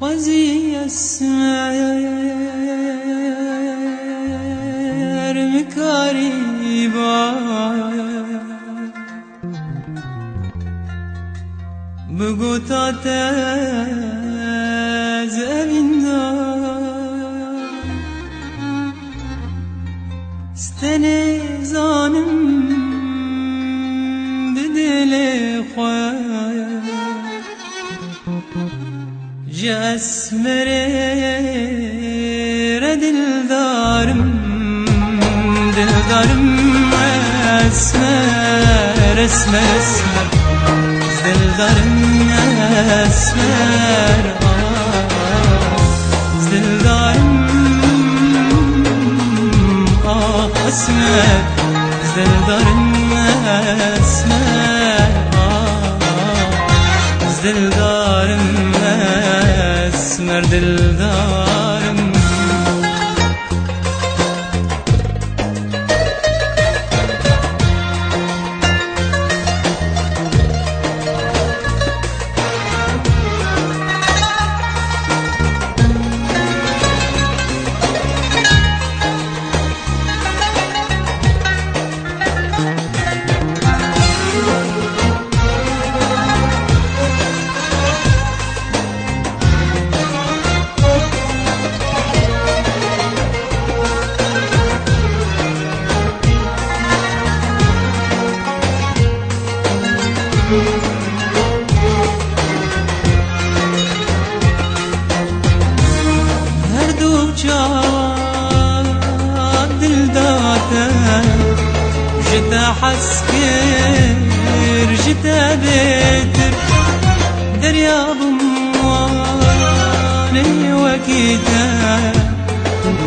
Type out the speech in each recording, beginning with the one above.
وزي السماء مكاريبا بقطعة زابندا استني زانم بدلي خوايا جاسمري دلدارم اسمر اسمر اسمر دلدارم اسمر دلدارم اسمر دلدارم اسمر دلدارم اسمر دلدارم هر دو جان دلداته جتا حسكر جتا بيتر دريابم واني وكيتا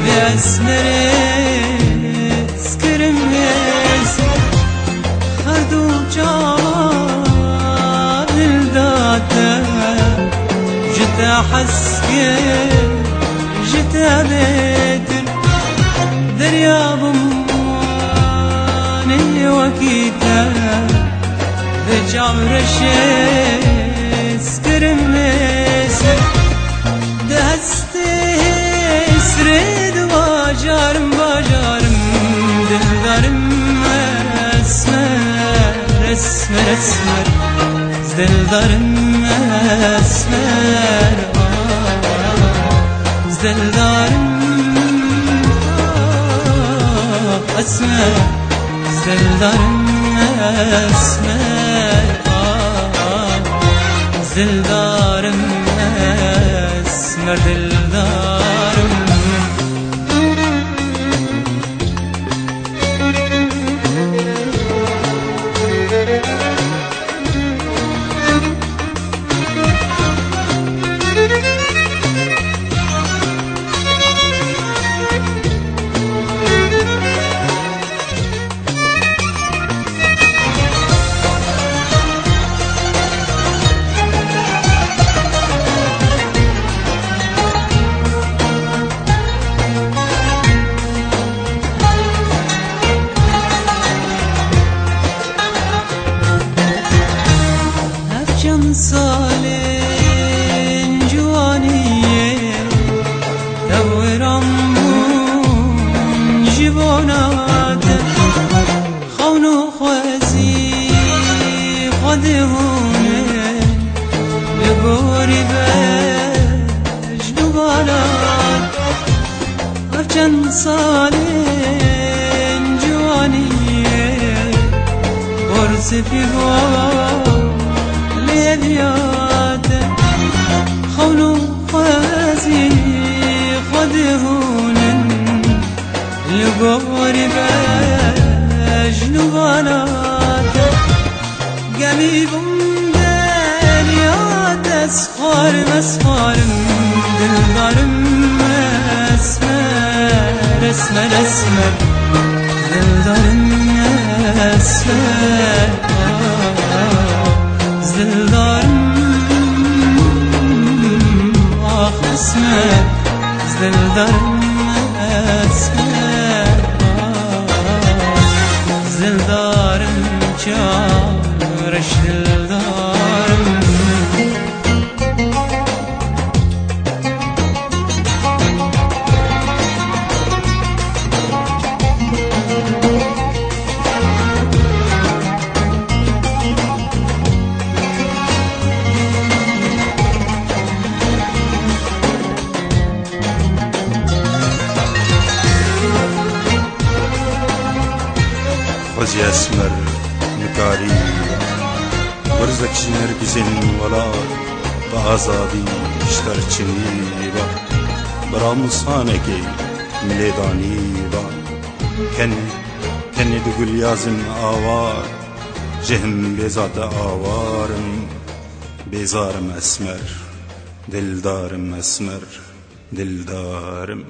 بأسمري سكرم يسر هر دو جان دلداته جتا حسكر جتا بيتر دريابم واني وكيتا بجام رشيس كرميسر دهستي سريد واجارم باجارم دلدارم اسمر اسمر اسمر دلدارم اسمر دلدارم اسمر دلدارم اسمر دلدارم اسمر دلدارم سالين جوانية دورم بون جبانات خونو خوزي خدهونه لبوري بجنوبانات أفجن سالين جوانية برسفي بون ليبياته خونو خوازي خدهونن لبوري بجنوباناته قمي بمدنياته esharım esharım dildarım esmer esmer esmer dildarım esmer dildarım ah esmer dildarım esmer dildarım çağırış dildarım. خذ يا اسمر مكاري برزك نرجزن ولا بازادي اشترچني با برامسانكي مليداني با كني دقل يازم آوار جهم بزاد آوارم بزارم اسمر دلدارم اسمر دلدارم